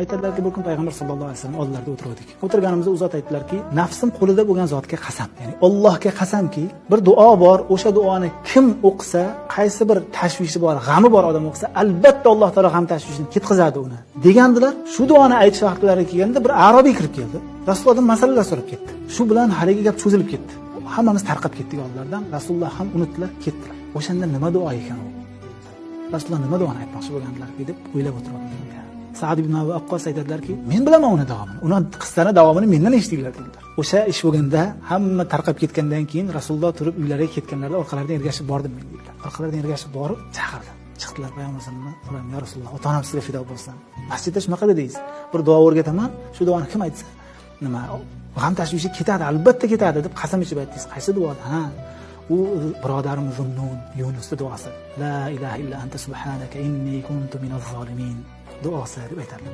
Aytadilarki, bir kun payg'ambar sollallohu alayhi vasallam oldilarida o'tirdik. O'tirganimizda u zot aytdilarki, nafsim qo'lida bo'lgan zotga qasam, ya'ni Allohga qasamki, bir duo bor, o'sha duoni kim o'qisa, qaysi bir tashvishi bor, g'ami bor odam o'qisa, albatta Alloh taolo g'am tashvishini ketkazadi uni. Degandilar. Shu duoni aytish vaqtlari kelganda bir arobiy kirib keldi. Rasulullohdan masalalar so'rab ketdi. Shu bilan haligi gap cho'zilib ketdi. Hammamiz tarqab ketdik oldilardan. Rasululloh ham unutdilar, ketdilar. O'shanda nima duo ekan u? Rasululloh nima duoni aytmoqchi bo'lgandilar deb o'ylab o'tirdim. Sa'd ibn Abi Waqqas aytadilarki, men bilaman uni davomini. Uni qissani davomini mendan eshitdinglar dedilar. O'sha ish bo'lganda, hamma tarqab ketgandan keyin Rasululloh turib uylariga ketganlarida orqalaridan ergashib bordim men dedilar. Orqalaridan ergashib borib chaqirdi. Chiqdilar payg'ambar sollallohu alayhi vasallam, ya Rasululloh, ota-onam sizga fido bo'lsin. Masjidda shunaqa dedingiz. Bir duo o'rgataman, shu duoni kim aytsa, nima g'am tashvishi ketadi, albatta ketadi deb qasam ichib aytdingiz. Qaysi duoda? Ha, u birodarim Zunnun Yunusning duosi. La ilaha illa anta subhanaka inni kuntu minaz zolimin duosi deb aytadi.